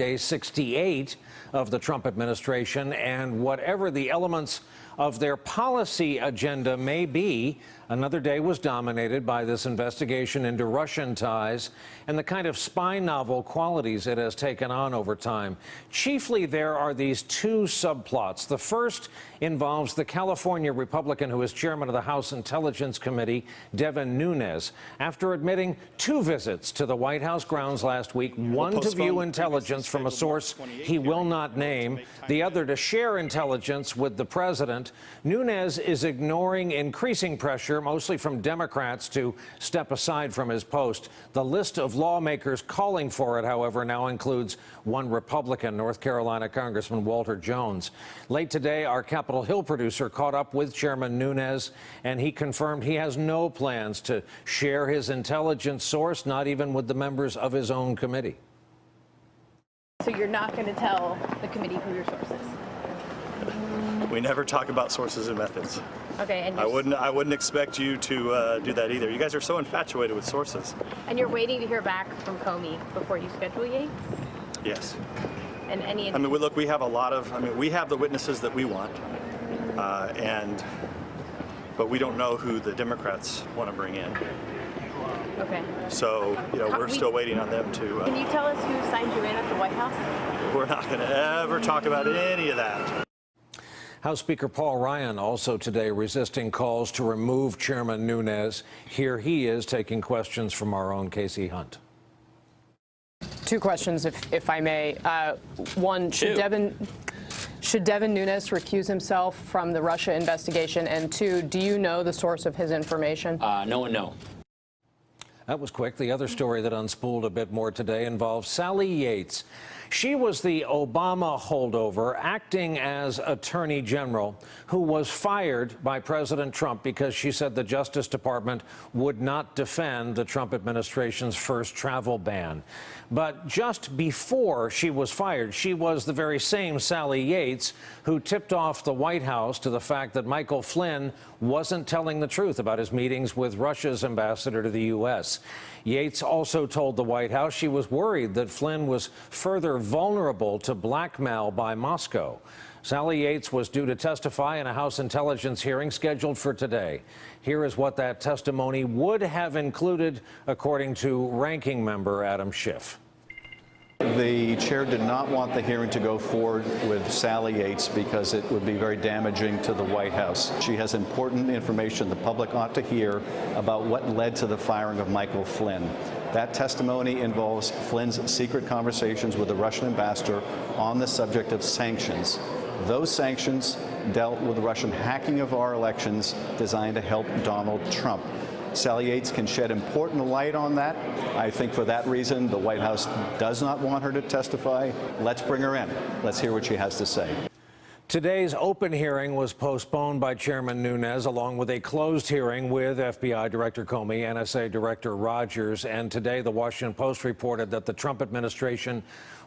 day 68 of the Trump administration, and whatever the elements of their policy agenda may be, another day was dominated by this investigation into Russian ties and the kind of spy novel qualities it has taken on over time. Chiefly, there are these two subplots. The first involves the California Republican who is chairman of the House Intelligence Committee, Devin Nunes, after admitting two visits to the White House grounds last week, one to view intelligence from a source he will not name, the other to share intelligence with the president. Nunes is ignoring increasing pressure, mostly from Democrats, to step aside from his post. The list of lawmakers calling for it, however, now includes one Republican, North Carolina Congressman Walter Jones. Late today, our Capitol Hill producer caught up with Chairman Nunes, and he confirmed he has no plans to share his intelligence source, not even with the members of his own committee. So you're not going to tell the committee who your source is? We never talk about sources and methods. Okay, and I wouldn't expect you to do that either. You guys are so infatuated with sources. And you're waiting to hear back from Comey before you schedule Yates? Yes. And any? I mean, look, we have a lot of. I mean, we have the witnesses that we want, but we don't know who the Democrats want to bring in. Okay. So, we're still waiting on them to. Can you tell us who signed you in at the White House? We're not going to ever talk about any of that. House Speaker Paul Ryan also today resisting calls to remove Chairman Nunes. Here he is taking questions from our own Casey Hunt. Two questions, if I may. One, should Devin Nunes recuse himself from the Russia investigation? And two, do you know the source of his information? No one knows. That was quick. The other story that unspooled a bit more today involves Sally Yates. She was the Obama holdover acting as Attorney General who was fired by President Trump because she said the Justice Department would not defend the Trump administration's first travel ban. But just before she was fired, she was the very same Sally Yates who tipped off the White House to the fact that Michael Flynn wasn't telling the truth about his meetings with Russia's ambassador to the U.S. Yates also told the White House she was worried that Flynn was further vulnerable to blackmail by Moscow. Sally Yates was due to testify in a House Intelligence hearing scheduled for today. Here is what that testimony would have included, according to Ranking Member Adam Schiff. The chair did not want the hearing to go forward with Sally Yates because it would be very damaging to the White House. She has important information the public ought to hear about what led to the firing of Michael Flynn. That testimony involves Flynn's secret conversations with the Russian ambassador on the subject of sanctions. Those sanctions dealt with the Russian hacking of our elections designed to help Donald Trump. Sally Yates can shed important light on that. I think for that reason, the White House does not want her to testify. Let's bring her in. Let's hear what she has to say. Today's open hearing was postponed by Chairman Nunes, along with a closed hearing with FBI Director Comey, NSA Director Rogers. And today, the Washington Post reported that the Trump administration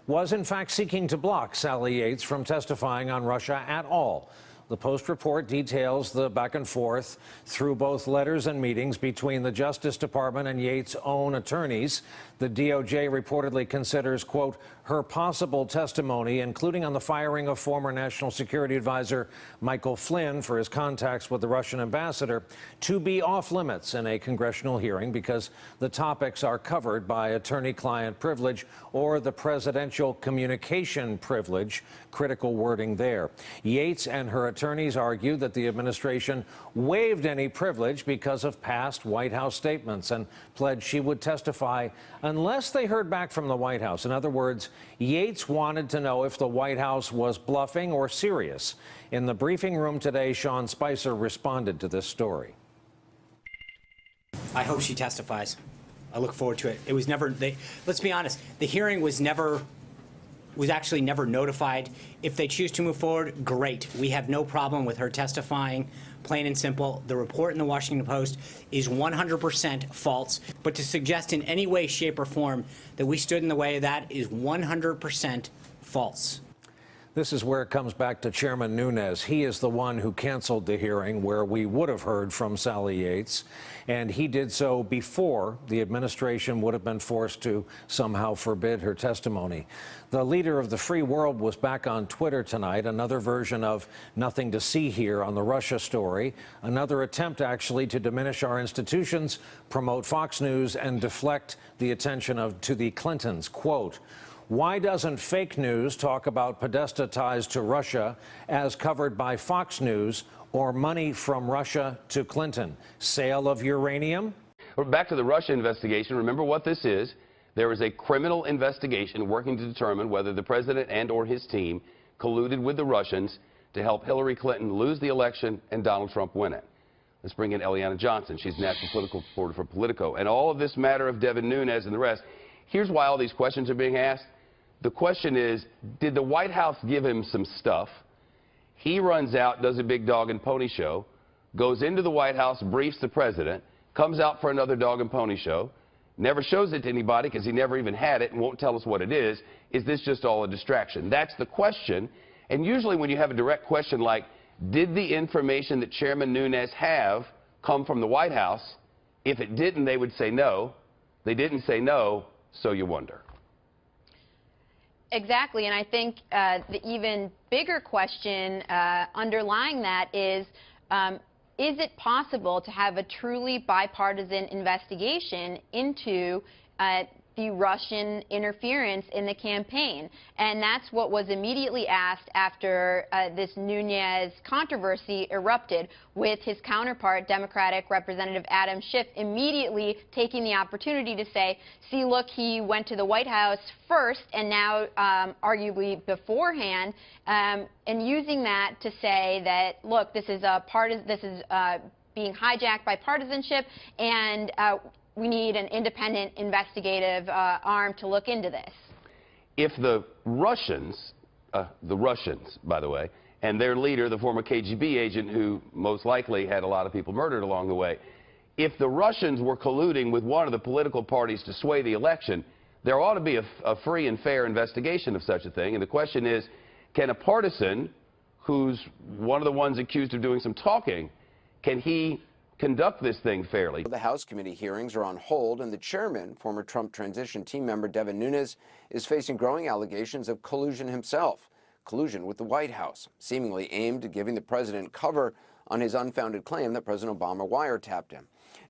was, in fact, seeking to block Sally Yates from testifying on Russia at all. The Post report details the back and forth through both letters and meetings between the Justice Department and Yates' own attorneys. The DOJ reportedly considers, quote, her possible testimony, including on the firing of former National Security Advisor Michael Flynn for his contacts with the Russian ambassador, to be off limits in a congressional hearing because the topics are covered by attorney-client privilege or the presidential communication privilege, critical wording there. Yates and her attorneys argue that the administration waived any privilege because of past White House statements and pledged she would testify unless they heard back from the White House. In other words, Yates wanted to know if the White House was bluffing or serious. In the briefing room today, Sean Spicer responded to this story. I hope she testifies. I look forward to it. It was never, let's be honest, the hearing was actually never notified. If they choose to move forward, great. We have no problem with her testifying, plain and simple. The report in the Washington Post is 100% false, but to suggest in any way, shape, or form that we stood in the way of that is 100% false. This is where it comes back to Chairman Nunes. He is the one who canceled the hearing where we would have heard from Sally Yates, and he did so before the administration would have been forced to somehow forbid her testimony. The leader of the free world was back on Twitter tonight, another version of nothing to see here on the Russia story, another attempt actually to diminish our institutions, promote Fox News, and deflect the attention to the Clintons. Quote, "Why doesn't fake news talk about Podesta ties to Russia as covered by Fox News or money from Russia to Clinton? Sale of uranium?" Back to the Russia investigation. Remember what this is. There is a criminal investigation working to determine whether the president and or his team colluded with the Russians to help Hillary Clinton lose the election and Donald Trump win it. Let's bring in Eliana Johnson. She's national political reporter for Politico. And all of this matter of Devin Nunes and the rest, here's why all these questions are being asked. The question is, did the White House give him some stuff? He runs out, does a big dog and pony show, goes into the White House, briefs the president, comes out for another dog and pony show, never shows it to anybody because he never even had it and won't tell us what it is. Is this just all a distraction? That's the question. And usually when you have a direct question like, did the information that Chairman Nunes have come from the White House? If it didn't, they would say no. They didn't say no, so you wonder. Exactly, and I think the even bigger question underlying that is it possible to have a truly bipartisan investigation into the Russian interference in the campaign? And that's what was immediately asked after this Nunes controversy erupted, with his counterpart, Democratic Representative Adam Schiff, immediately taking the opportunity to say, see, look, he went to the White House first and now arguably beforehand, and using that to say that, look, this is being hijacked by partisanship, and we need an independent investigative arm to look into this. If the Russians, by the way, and their leader, the former KGB agent who most likely had a lot of people murdered along the way, if the Russians were colluding with one of the political parties to sway the election, there ought to be a free and fair investigation of such a thing. And the question is, can a partisan who's one of the ones accused of doing some talking, can he conduct this thing fairly? The House committee hearings are on hold, and the chairman, former Trump transition team member Devin Nunes, is facing growing allegations of collusion himself, collusion with the White House, seemingly aimed at giving the president cover on his unfounded claim that President Obama wiretapped him.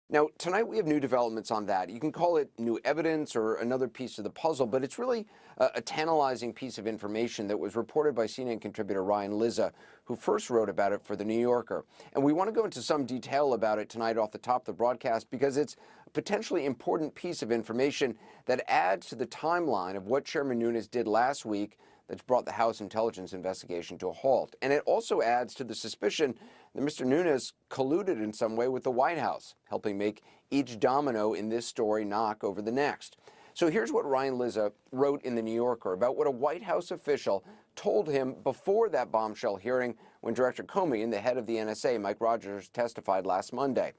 Now, tonight we have new developments on that. You can call it new evidence or another piece of the puzzle, but it's really a tantalizing piece of information that was reported by CNN contributor Ryan Lizza, who first wrote about it for The New Yorker. And we want to go into some detail about it tonight off the top of the broadcast because it's a potentially important piece of information that adds to the timeline of what Chairman Nunes did last week that's brought the House intelligence investigation to a halt. And it also adds to the suspicion that Mr. Nunes colluded in some way with the White House, helping make each domino in this story knock over the next. So here's what Ryan Lizza wrote in The New Yorker about what a White House official told him before that bombshell hearing when Director Comey and the head of the NSA, Mike Rogers, testified last Monday.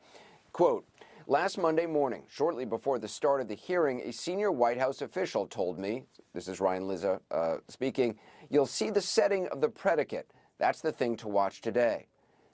Quote, "Last Monday morning, shortly before the start of the hearing, a senior White House official told me," this is Ryan Lizza speaking, "you'll see the setting of the predicate. That's the thing to watch today."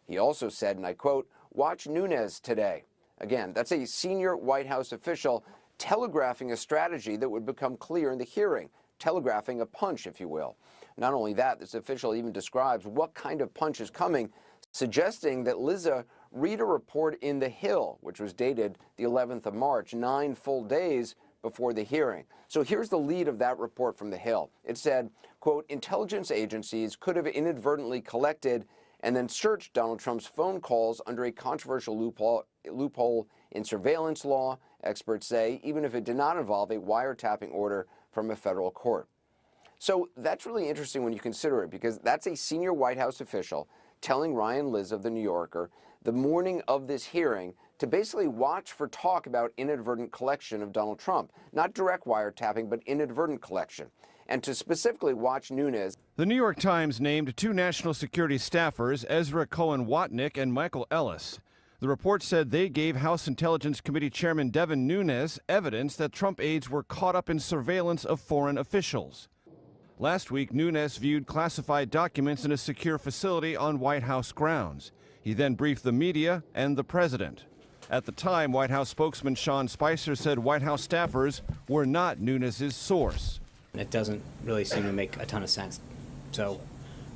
He also said, and I quote, "Watch Nunes today." Again, that's a senior White House official telegraphing a strategy that would become clear in the hearing, telegraphing a punch, if you will. Not only that, this official even describes what kind of punch is coming, suggesting that Lizza read a report in The Hill, which was dated the 11th of March, 9 full days before the hearing. So here's the lead of that report from The Hill. It said, quote, "Intelligence agencies could have inadvertently collected and then searched Donald Trump's phone calls under a controversial loophole in surveillance law, experts say, even if it did not involve a wiretapping order from a federal court." So that's really interesting when you consider it, because that's a senior White House official telling Ryan Lizza of The New Yorker the morning of this hearing to basically watch for talk about inadvertent collection of Donald Trump. Not direct wiretapping, but inadvertent collection. And to specifically watch Nunes. The New York Times named 2 national security staffers, Ezra Cohen-Watnick and Michael Ellis. The report said they gave House Intelligence Committee Chairman Devin Nunes evidence that Trump aides were caught up in surveillance of foreign officials. Last week, Nunes viewed classified documents in a secure facility on White House grounds. He then briefed the media and the president. At the time, White House spokesman Sean Spicer said White House staffers were not Nunes' source. It doesn't really seem to make a ton of sense. So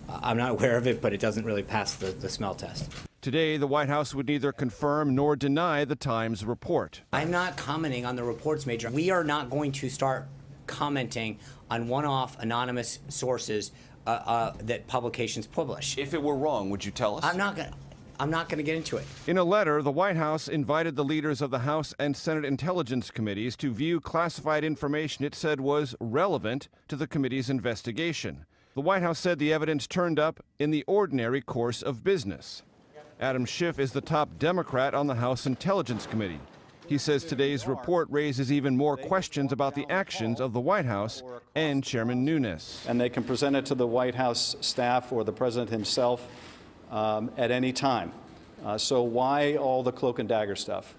I'm not aware of it, but it doesn't really pass the smell test. Today, the White House would neither confirm nor deny the Times report. I'm not commenting on the reports, Major. We are not going to start commenting on one-off anonymous sources that publications publish. If it were wrong, would you tell us? I'm not going to get into it. In a letter, the White House invited the leaders of the House and Senate Intelligence Committees to view classified information it said was relevant to the committee's investigation. The White House said the evidence turned up in the ordinary course of business. Adam Schiff is the top Democrat on the House Intelligence Committee. He says today's report raises even more questions about the actions of the White House and Chairman Nunes. And they can present it to the White House staff or the president himself at any time. So why all the cloak and dagger stuff?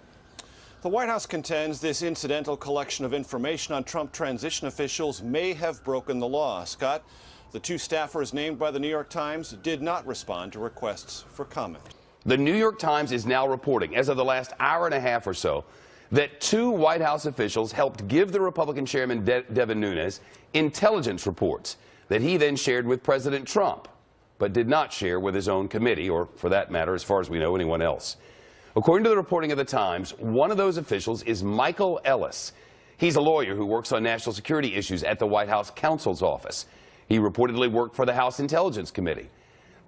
The White House contends this incidental collection of information on Trump transition officials may have broken the law. Scott, the two staffers named by the New York Times did not respond to requests for comment. The New York Times is now reporting, as of the last hour and a half or so, that two White House officials helped give the Republican chairman Devin Nunes intelligence reports that he then shared with President Trump, but did not share with his own committee, or for that matter, as far as we know, anyone else. According to the reporting of the Times, one of those officials is Michael Ellis. He's a lawyer who works on national security issues at the White House counsel's office. He reportedly worked for the House Intelligence Committee.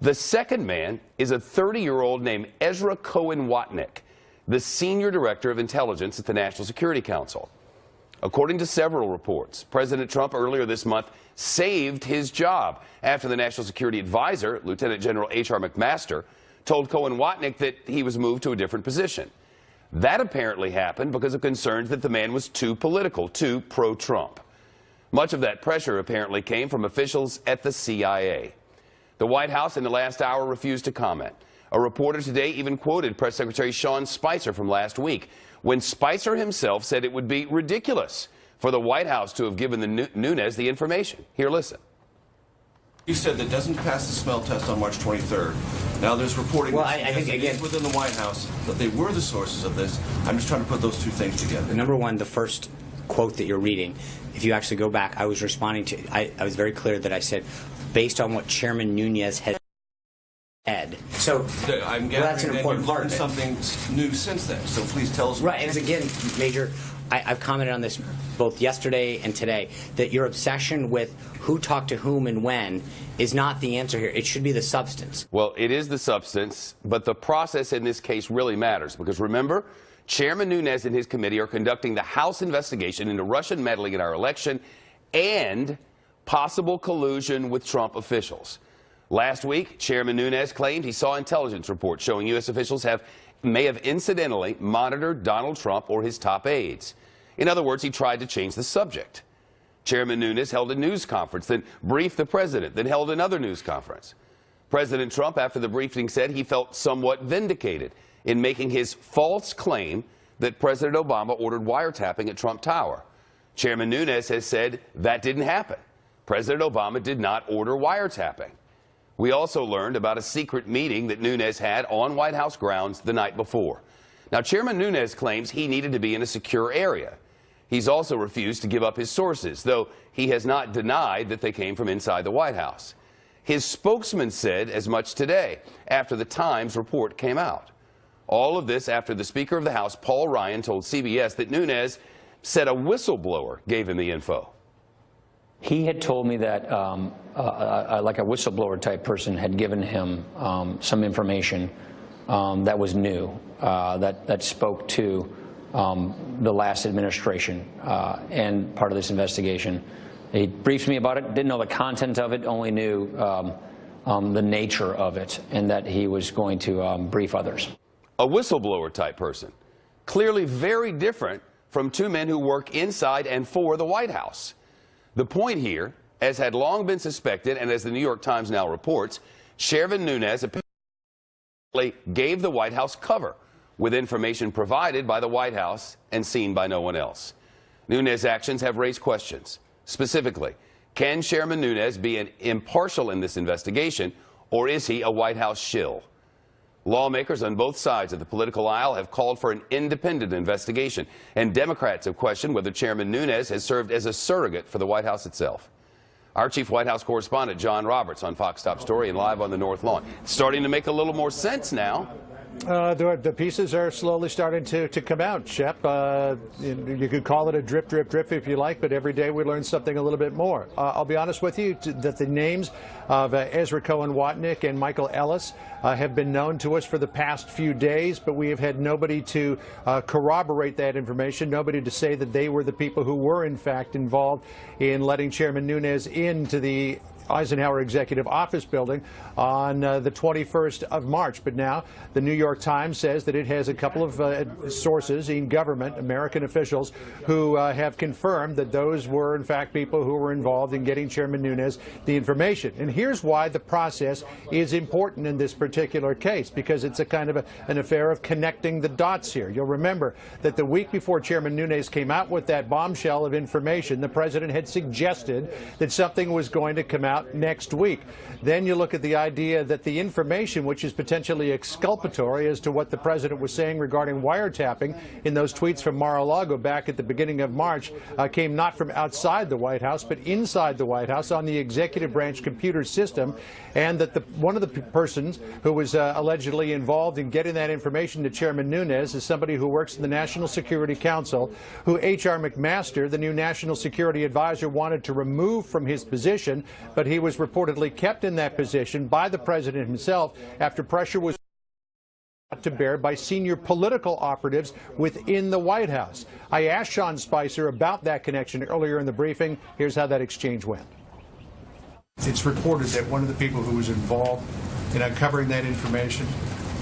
The second man is a 30-year-old named Ezra Cohen Watnick, the senior director of intelligence at the National Security Council. According to several reports, President Trump earlier this month saved his job after the National Security Advisor, Lieutenant General H.R. McMaster, told Cohen Watnick that he was moved to a different position. That apparently happened because of concerns that the man was too political, too pro-Trump. Much of that pressure apparently came from officials at the CIA. The White House in the last hour refused to comment. A reporter today even quoted Press Secretary Sean Spicer from last week, when Spicer himself said it would be ridiculous for the White House to have given the Nunes the information. Here, listen. You said that doesn't pass the smell test on March 23rd. Now there's reporting I think again within the White House that they were the sources of this. I'm just trying to put those two things together. Number one, the first quote that you're reading, if you actually go back, I was responding to, I was very clear that I said, based on what Chairman Nunes had said. So I'm gathering that's an important you've part learned of it. something new since then. So please tell us. Right, and again, Major, I've commented on this both yesterday and today, that your obsession with who talked to whom and when is not the answer here. It should be the substance. Well, it is the substance, but the process in this case really matters because remember, Chairman Nunes and his committee are conducting the House investigation into Russian meddling in our election and possible collusion with Trump officials. Last week, Chairman Nunes claimed he saw intelligence reports showing U.S. officials may have incidentally monitored Donald Trump or his top aides. In other words, he tried to change the subject. Chairman Nunes held a news conference, then briefed the president, then held another news conference. President Trump, after the briefing, said he felt somewhat vindicated in making his false claim that President Obama ordered wiretapping at Trump Tower. Chairman Nunes has said that didn't happen. President Obama did not order wiretapping. We also learned about a secret meeting that Nunes had on White House grounds the night before. Now, Chairman Nunes claims he needed to be in a secure area. He's also refused to give up his sources, though he has not denied that they came from inside the White House. His spokesman said as much today after the Times report came out. All of this after the Speaker of the House, Paul Ryan, told CBS that Nunes said a whistleblower gave him the info. He had told me that like a whistleblower type person had given him some information that was new, that spoke to the last administration and part of this investigation. He briefed me about it, didn't know the content of it, only knew the nature of it, and that he was going to brief others. A whistleblower type person, clearly very different from two men who work inside and for the White House. The point here, as had long been suspected and as the New York Times now reports, Chairman Nunes apparently gave the White House cover with information provided by the White House and seen by no one else. Nunes' actions have raised questions. Specifically, Can Chairman Nunes be impartial in this investigation, or is he a White House shill? Lawmakers on both sides of the political aisle have called for an independent investigation, and Democrats have questioned whether Chairman Nunes has served as a surrogate for the White House itself. Our chief White House correspondent, John Roberts, on Fox Top Story and live on the North Lawn. It's starting to make a little more sense now. The pieces are slowly starting to come out, Shep. You could call it a drip, drip, drip if you like, but every day we learn something a little bit more. I'll be honest with you that the names of Ezra Cohen-Watnick and Michael Ellis have been known to us for the past few days, but we have had nobody to corroborate that information, nobody to say that they were the people who were in fact involved in letting Chairman Nunes into the Eisenhower Executive Office building on the 21st of March. But now the New York Times says that it has a couple of sources in government, American officials, who have confirmed that those were in fact people who were involved in getting Chairman Nunes the information. And here's why the process is important in this particular case, because it's a kind of an affair of connecting the dots here. You'll remember that the week before Chairman Nunes came out with that bombshell of information, the president had suggested that something was going to come out next week. Then you look at the idea that the information, which is potentially exculpatory as to what the president was saying regarding wiretapping in those tweets from Mar-a-Lago back at the beginning of March, came not from outside the White House, but inside the White House on the executive branch computer system, and that one of the persons who was allegedly involved in getting that information to Chairman Nunes is somebody who works in the National Security Council, who H.R. McMaster, the new National Security Advisor, wanted to remove from his position, but he was reportedly kept in that position by the president himself after pressure was brought to bear by senior political operatives within the White House. I asked Sean Spicer about that connection earlier in the briefing. Here's how that exchange went. It's reported that one of the people who was involved in uncovering that information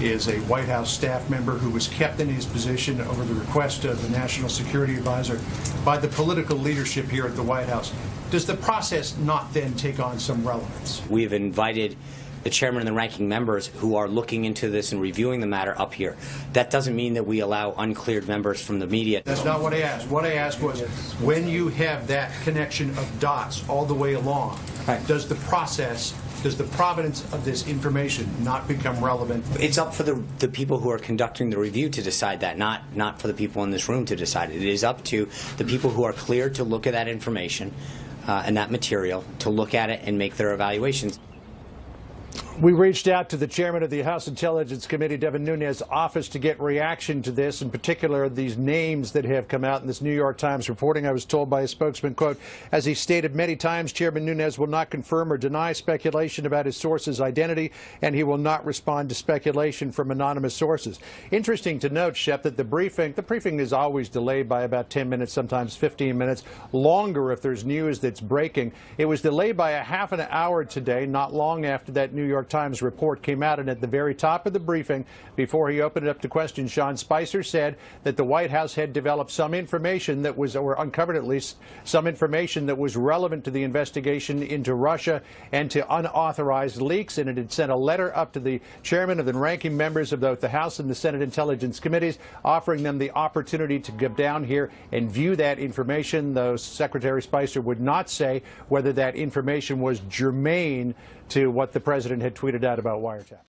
is a White House staff member who was kept in his position over the request of the National Security Advisor by the political leadership here at the White House. Does the process not then take on some relevance? We have invited the chairman and the ranking members who are looking into this and reviewing the matter up here. That doesn't mean that we allow uncleared members from the media. That's not what I asked. What I asked was, when you have that connection of dots all the way along, does the process, does the provenance of this information not become relevant? It's up for the people who are conducting the review to decide that, not for the people in this room to decide it. It is up to the people who are cleared to look at that information and that material, to look at it and make their evaluations. We reached out to the chairman of the House Intelligence Committee, Devin Nunes' office, to get reaction to this, in particular these names that have come out in this New York Times reporting. I was told by a spokesman, quote, as he stated many times, Chairman Nunes will not confirm or deny speculation about his source's identity, and he will not respond to speculation from anonymous sources. Interesting to note, Shep, that the briefing is always delayed by about 10 minutes, sometimes 15 minutes, longer if there's news that's breaking. It was delayed by a half an hour today, not long after that New York Times report came out, and at the very top of the briefing, before he opened it up to questions, Sean Spicer said that the White House had developed some information that was, or uncovered at least, some information that was relevant to the investigation into Russia and to unauthorized leaks, and it had sent a letter up to the chairman of the ranking members of both the House and the Senate Intelligence Committees, offering them the opportunity to go down here and view that information, though Secretary Spicer would not say whether that information was germane to what the president had tweeted out about wiretap.